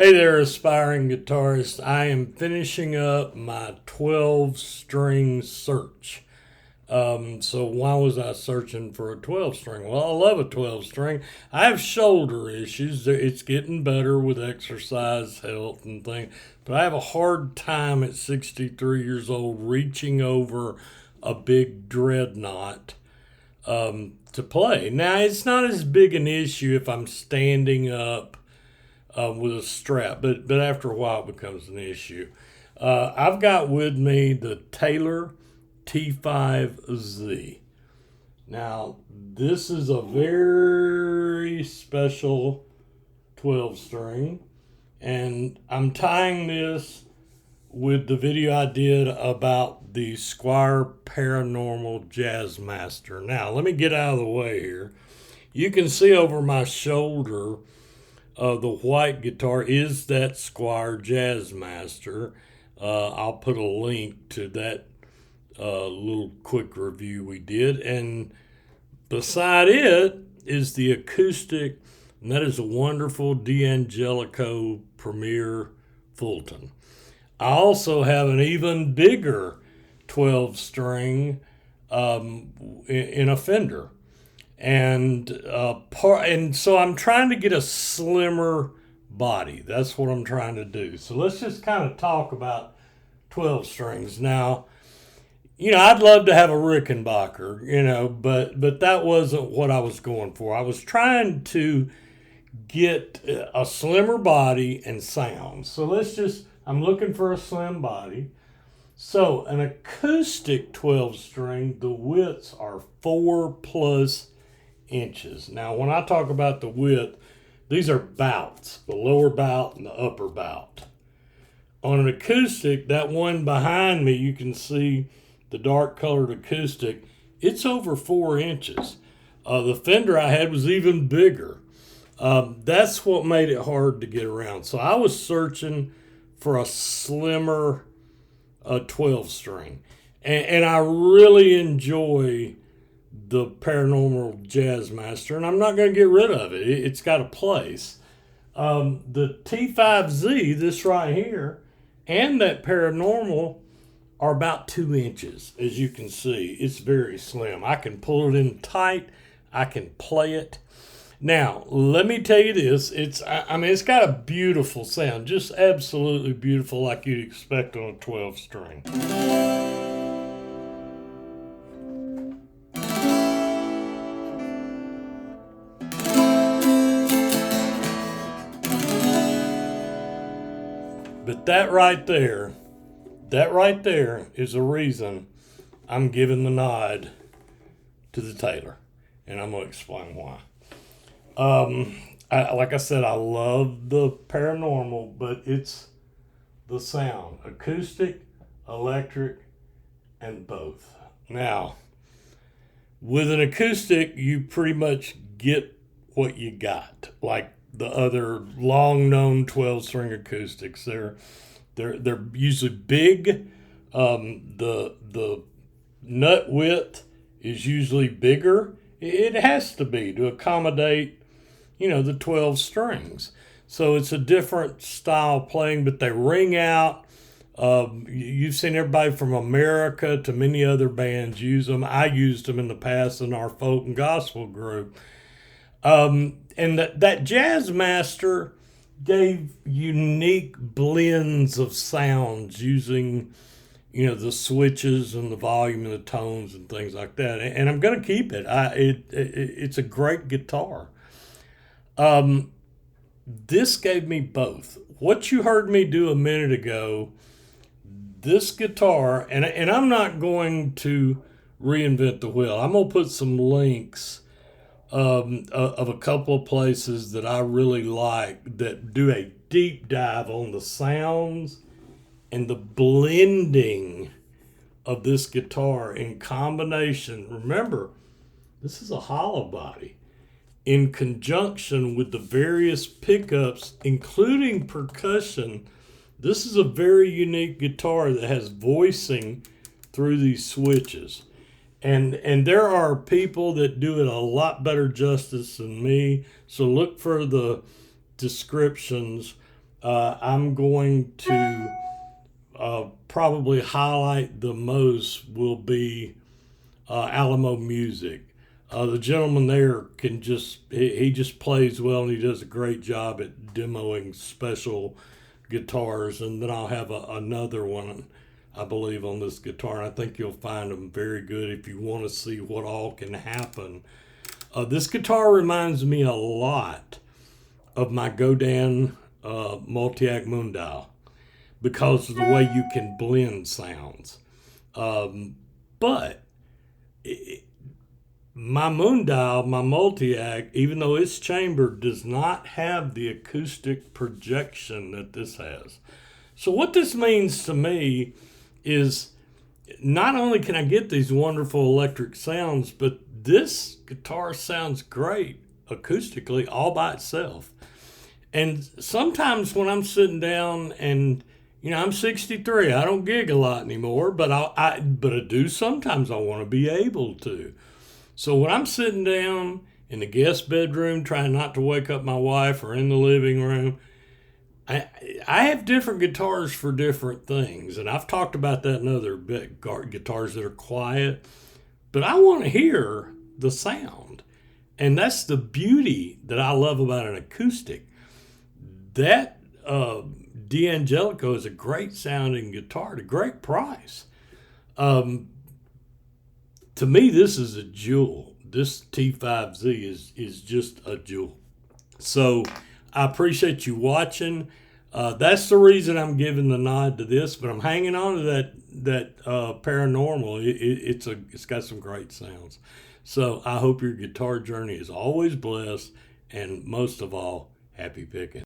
Hey there, aspiring guitarist. I am finishing up my 12 string search. So, why was I searching for a 12 string? Well, I love a 12 string. I have shoulder issues. It's getting better with exercise, health, and things. But I have a hard time at 63 years old reaching over a big dreadnought to play. Now, it's not as big an issue if I'm standing up with a strap, but after a while it becomes an issue. I've got with me the Taylor T5Z. Now, this is a very special 12 string, and I'm tying this with the video I did about the Squier Paranormal JazzMaster. Now, let me get out of the way here. You can see over my shoulder the white guitar is that Squier JazzMaster. I'll put a link to that little quick review we did. And beside it is the Acoustic, and that is a wonderful D'Angelico Premier Fulton. I also have an even bigger 12 string in a Fender. And so I'm trying to get a slimmer body. That's what I'm trying to do. So let's just kind of talk about 12 strings. Now, I'd love to have a Rickenbacker, but that wasn't what I was going for. I was trying to get a slimmer body and sound. So I'm looking for a slim body. So an acoustic 12 string, the widths are 4+ inches. Now, when I talk about the width, these are bouts, the lower bout and the upper bout. On an acoustic, that one behind me, you can see the dark colored acoustic, it's over 4 inches. The Fender I had was even bigger. That's what made it hard to get around. So I was searching for a slimmer 12 string. And I really enjoy the Paranormal JazzMaster, and I'm not going to get rid of it. It's got a place. The T5Z, this right here, and that Paranormal are about 2 inches, as you can see. It's very slim. I can pull it in tight. I can play it. Now, let me tell you this. It's got a beautiful sound, just absolutely beautiful, like you'd expect on a 12 string. But that right there is a reason I'm giving the nod to the Taylor, and I'm going to explain why. Like I said, I love the Paranormal, but it's the sound, acoustic, electric, and both. Now, with an acoustic, you pretty much get what you got, like the other long-known 12-string acoustics. They're usually big. The nut width is usually bigger. It has to be to accommodate, the 12 strings. So it's a different style playing, but they ring out. You've seen everybody from America to many other bands use them. I used them in the past in our folk and gospel group. And that JazzMaster gave unique blends of sounds using, the switches and the volume and the tones and things like that. And I'm going to keep it. It's a great guitar. This gave me both. What you heard me do a minute ago, this guitar, and I'm not going to reinvent the wheel. I'm going to put some links of a couple of places that I really like that do a deep dive on the sounds and the blending of this guitar in combination. Remember, this is a hollow body in conjunction with the various pickups, including percussion. This is a very unique guitar that has voicing through these switches. And there are people that do it a lot better justice than me. So look for the descriptions I'm going to probably highlight the most will be Alamo Music. The gentleman there can he just plays well, and he does a great job at demoing special guitars. And then I'll have another one, I believe, on this guitar. And I think you'll find them very good if you want to see what all can happen. This guitar reminds me a lot of my Godin Multi-Act Moondial because of the way you can blend sounds. But my Moondial, my multi-act, even though it's chambered, does not have the acoustic projection that this has. So what this means to me is not only can I get these wonderful electric sounds, but this guitar sounds great acoustically all by itself. And sometimes when I'm sitting down and I'm 63. I don't gig a lot anymore, but I do sometimes. I want to be able to. So when I'm sitting down in the guest bedroom, trying not to wake up my wife, or in the living room, I have different guitars for different things, and I've talked about that in other guitars that are quiet. But I want to hear the sound, and that's the beauty that I love about an acoustic. That D'Angelico is a great sounding guitar at a great price. To me, this is a jewel. This T5Z is just a jewel. So I appreciate you watching. That's the reason I'm giving the nod to this, but I'm hanging on to that Paranormal. It's got some great sounds. So I hope your guitar journey is always blessed, and most of all, happy picking.